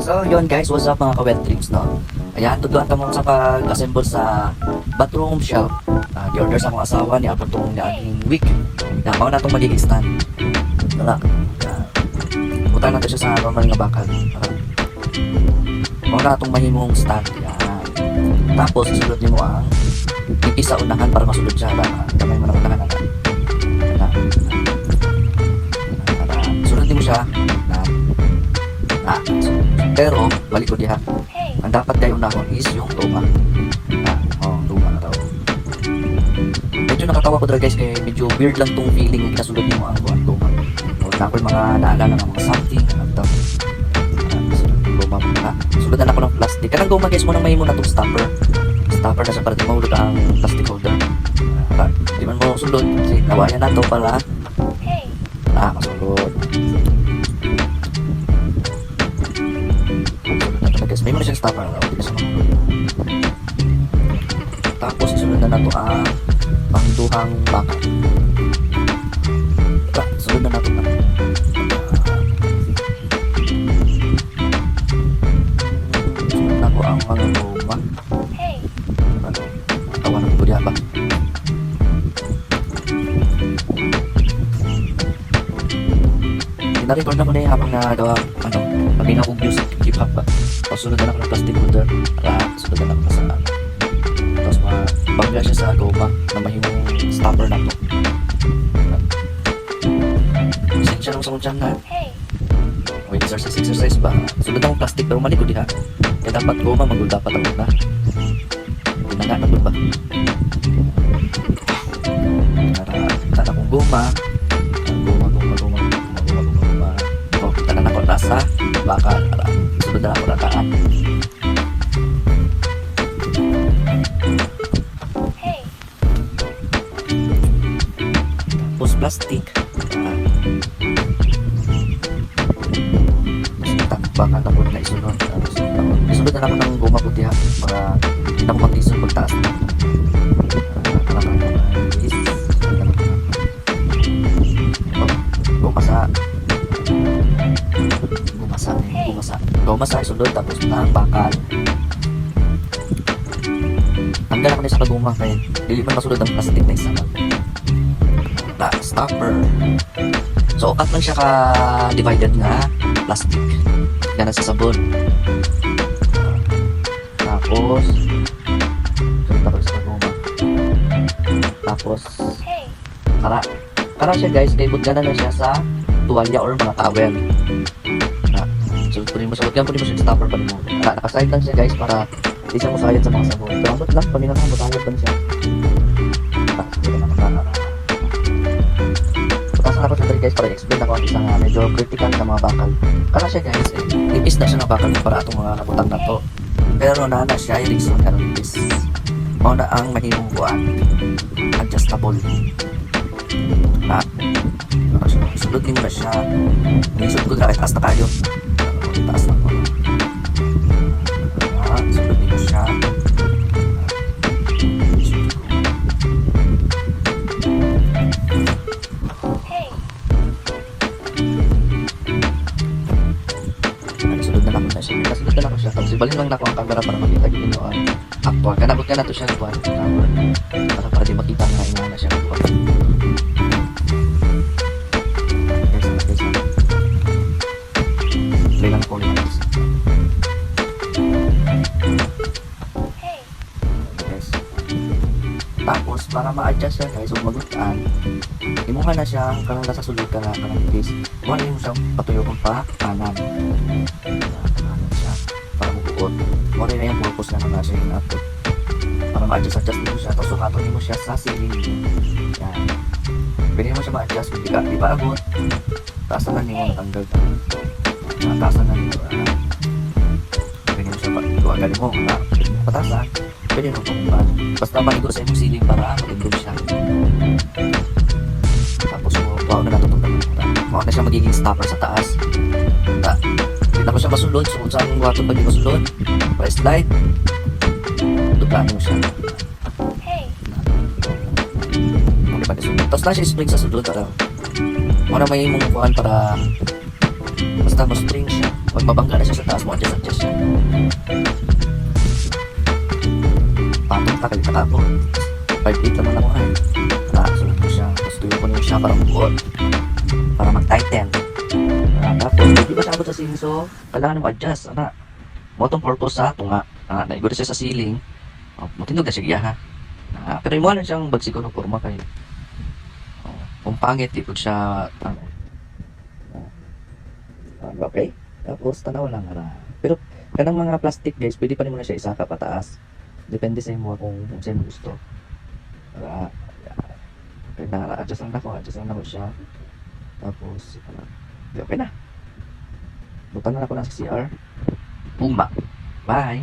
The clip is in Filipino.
So yun guys, what's up mga ka-wet trips, no? Ayan, tuduan ka mo sa pag-assemble sa bathroom shelf. Gi-order sa mga asawa ni Apo itong aking week. Yan, mao na itong magiging stand. Wala. Butang natin siya sa normal nga bakal. Mao na itong mahimong stand. Yan. Tapos, isulod niyo mo ang ipis sa unahan para masulod siya. Kamay mo na unahan na. Sulod niyo mo siya. Pero, balik ko diha. Ang dapat kayo unahon is yung luma. Luma na daw. Medyo nakatawa ko guys, kaya medyo weird lang tong feeling yung kasulod niyo ang luma. Ako yung mga naalala ng mga something. Luma mo na. Suludan ako ng plastic. Kanang guma guys mo nang mahimo na itong stopper. Stopper na siya para di mahulog ang plastic holder. Di man mo sulod. Kasi nawayan na ito pala. Masulod. May mo na siyang stopper. Hindi na siya mahulog. Tapos sunod na nato ang pangduhang bakal. Sunod na nato na. Sunod na ko ang mga luma. Tawa na ko diya ba? Pina-record na ko na yung habang nagawa pag na kong music hip hop ba. Tapos sunod na ako ng plastic holder. Sunod na ako sa tapos mabangga siya sa goma na mahimong stopper na to. Sin siya nung sa kong na. Wait, exercise ba? Sunod na akong plastic pero malikod diha. Kaya dapat goma magul dapat ang una. Pinanganapod ba? Tata kong goma. Kita na ako nasa bakal. Sunod na ako nataan. Tapos plastic. Bakal tapos na isunod. Isunod na ako ng goma puti ha. Para hindi na ako mag-isod pagtaas na. Gumasa isulod tapos na ang bakal. Tanggal ako na sa kaguma kaya dili man masulod ang plastic na isa stopper. So ukat lang siya ka divided nga plastic yan sa sabon. Tapos sunod ako sa kaguma. Tapos kara siya guys, kay budgana na siya sa tuwalya or mga towel. So, pwede mo sabot yan, pwede mo siya stopper pa rin mo. Nakaside lang siya guys para hindi siya masayad sa mga sabon. Pero ambot lang, pamina na masayad pa siya. Patasan ako siya guys para i-explain ako ang isang medyo critical na mga bakal. Kala siya guys, ipis na siya ng bakal para itong mga nabutang na to. Pero nana siya, i-reason ka ng ipis. Mauna ang mahimong buwan. Adjustable. Sulod din mo na siya. Inisod ko na kahit taas na kayo. Taas na po. Sulod din mo siya. Sulod na lang na siya. Sulod na lang siya. Tapos ibalin lang na ako ang camera para makita gini nyo ang actual. Kanabot ka na to siya buwan. Para di makita nga ina na siya. Play lang po guys. Tapos para ma-adjust siya guys, huwag magutaan. Imuha na siya, kanang nasa sulod ka na kanang face. Imuha mo siya patuyo kong pa kanan. Kanan siya para mabuot. Muna na yung purpose na nasa yung nato. Para ma-adjust mo siya. Tapos sukaton mo siya sa ceiling. Yan. Pwede mo siya ma-adjust kung di ba abot. Taas na lang yung natanggal ka. Patasan na nito. Pwede mo siya pag-iwagali mo. Patasan. Pwede mo pag-iwagali. Basta maligo sa imong ceiling para mag-improve siya. Tapos wow na natutupag. Mukha na siya magiging stopper sa taas. Hindi na mo siya masulod. So kung saan mo wato pag di masulod, pa-slide. Duplaan mo siya. Tapos na siya spring sa sulod. Muna may imong buwan para basta ma-string siya. Pag mabangga na siya sa taas mo, adjust siya. Patong ka, kalit ka ako. 5'8 naman ako ay. Nakasunod ko siya. Tapos tuyo ko niyo siya para mabuot. Para mag-tighten. Tapos, di ba siya abot sa ceiling, so kailangan mo adjust. Mo itong purpose sa tunga. Naigod siya sa ceiling. Matindog na siya ha. Pero yung lang siyang bag siguro forma kayo. Kung pangit, di po siya okay. Tapos tanaw lang pero kanang mga plastic guys, pwede pa rin mo na siya isaka pataas. Depende sa imo kung saan mo gusto. Adjust lang ako siya. Tapos okay na. Butan na ako na sa CR. Pumba. Bye.